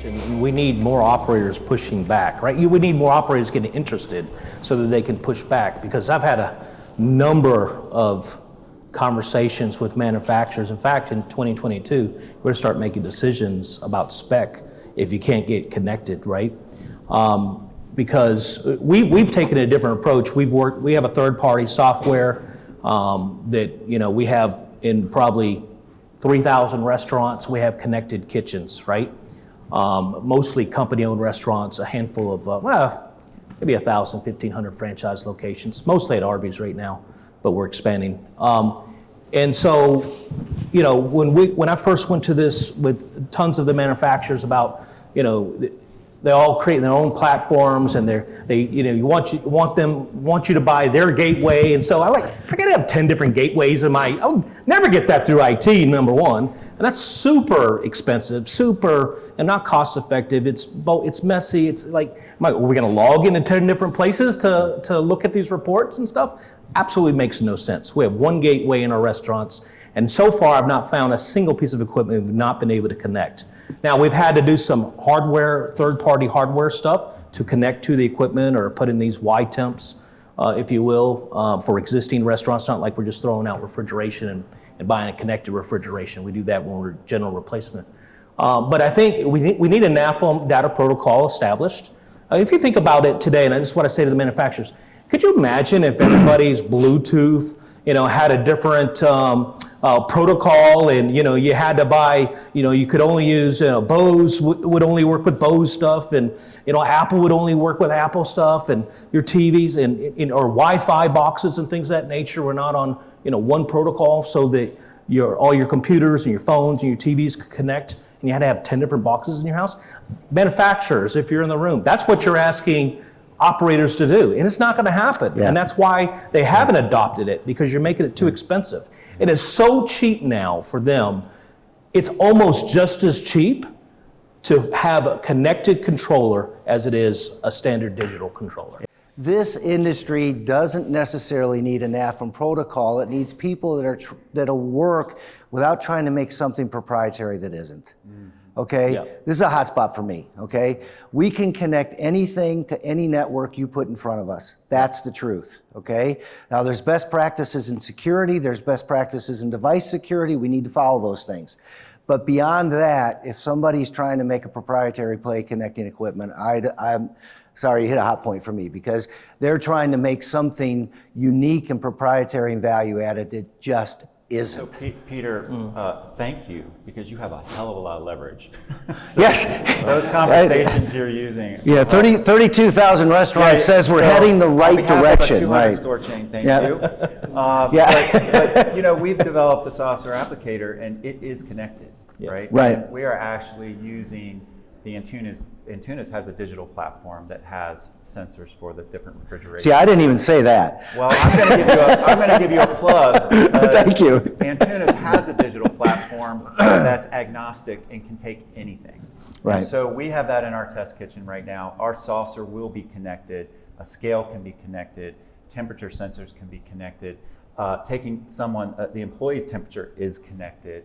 question. We need more operators pushing back, right? We need more operators getting interested so that they can push back, because I've had a number of conversations with manufacturers. In fact, in 2022, we're going to start making decisions about spec if you can't get connected, right? Because we've taken a different approach. We have a third-party software that, we have in probably 3,000 restaurants. We have connected kitchens, right? Mostly company-owned restaurants, a handful of, maybe 1,000, 1,500 franchise locations, mostly at Arby's right now, but we're expanding. And so, when I first went to this with tons of the manufacturers about, they all create their own platforms, and you want you to buy their gateway, and so I gotta have 10 different gateways in my. I'll never get that through IT, number one, and that's super expensive, and not cost effective. It's messy. It's like, are we gonna log into 10 different places to look at these reports and stuff? Absolutely makes no sense. We have one gateway in our restaurants, and so far I've not found a single piece of equipment we've not been able to connect. Now, we've had to do some hardware, third-party hardware stuff to connect to the equipment, or put in these Y temps, if you will, for existing restaurants. Not like we're just throwing out refrigeration and buying a connected refrigeration. We do that when we're general replacement. But I think we need a NAFLM data protocol established. If you think about it today, and this is what I say to the manufacturers, could you imagine if everybody's Bluetooth, had a different protocol, and you had to buy, you could only use Bose would only work with Bose stuff, and Apple would only work with Apple stuff, and your TVs and or Wi-Fi boxes and things of that nature were not on one protocol, so that all your computers and your phones and your TVs could connect, and you had to have 10 different boxes in your house. Manufacturers, if you're in the room, that's what you're asking operators to do, and it's not going to happen. Yeah. And that's why they haven't adopted it, because you're making it too expensive. It is so cheap now for them. It's almost just as cheap to have a connected controller as it is a standard digital controller. This industry doesn't necessarily need a NAFLM protocol. It needs people that'll work without trying to make something proprietary that isn't. Okay? Yeah. This is a hot spot for me, okay? We can connect anything to any network you put in front of us. That's the truth, okay? Now, there's best practices in security, there's best practices in device security. We need to follow those things. But beyond that, if somebody's trying to make a proprietary play connecting equipment, I'm sorry, you hit a hot point for me, because they're trying to make something unique and proprietary and value added that just isn't. So Peter, thank you, because you have a hell of a lot of leverage. Yes. Those conversations you're using. Yeah, 32,000 restaurants says we're heading the right direction. Right. Store chain, thank you. But we've developed a saucer applicator, and it is connected, right? Right. And we are actually using the Antunes. Antunes has a digital platform that has sensors for the different refrigeration. See, I didn't even say that. Well, I'm going to give you a plug. Thank you. Antunes has a digital platform that's agnostic and can take anything. Right. And so we have that in our test kitchen right now. Our saucer will be connected. A scale can be connected. Temperature sensors can be connected. The employee's temperature is connected.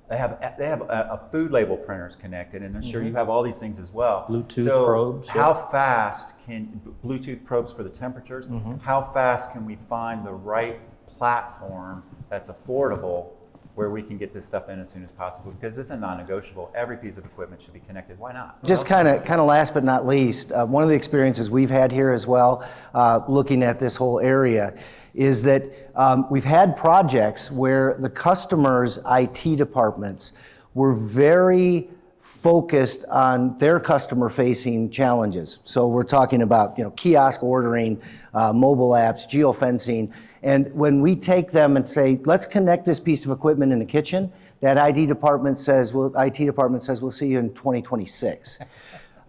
They have a food label printers connected, and I'm sure you have all these things as well. Bluetooth probes. How fast can Bluetooth probes for the temperatures? How fast can we find the right platform that's affordable, where we can get this stuff in as soon as possible? Because it's a non-negotiable. Every piece of equipment should be connected. Why not? Just kind of last but not least, one of the experiences we've had here as well, looking at this whole area, is that we've had projects where the customers' IT departments were very focused on their customer-facing challenges. So we're talking about kiosk ordering, mobile apps, geofencing, and when we take them and say, let's connect this piece of equipment in the kitchen, that IT department says, we'll see you in 2026.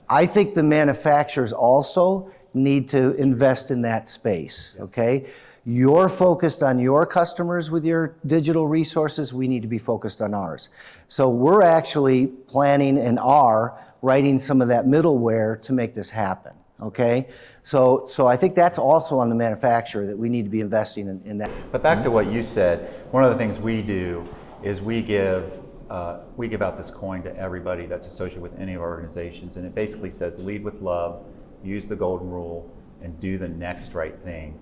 I think the manufacturers also need to invest in that space, okay? You're focused on your customers with your digital resources. We need to be focused on ours. So we're actually planning and are writing some of that middleware to make this happen, okay? So I think that's also on the manufacturer, that we need to be investing in that. But back to what you said, one of the things we do is we give we give out this coin to everybody that's associated with any of our organizations, and it basically says lead with love, use the golden rule, and do the next right thing.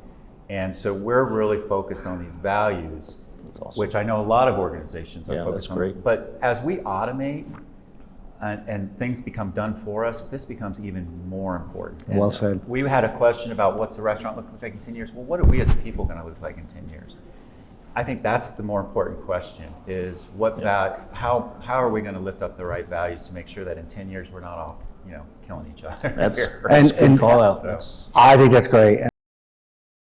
And so we're really focused on these values, awesome. which I know a lot of organizations are Yeah, focused that's on. great. But as we automate and things become done for us, this becomes even more important. And Well said. we had a question about what's the restaurant look like in 10 years? Well, what are we as people going to look like in 10 years? I think that's the more important question, is what how are we going to lift up the right values to make sure that in 10 years we're not all, killing each other. That's here. a good And- call out. So- That's- I think that's great.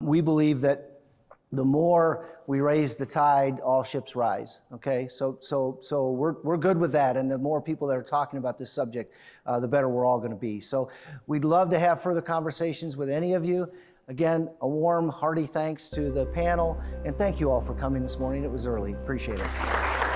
We believe that the more we raise the tide, all ships rise. Okay, so we're good with that, and the more people that are talking about this subject, the better we're all going to be. So we'd love to have further conversations with any of you. Again, a warm, hearty thanks to the panel, and thank you all for coming this morning. It was early. Appreciate it.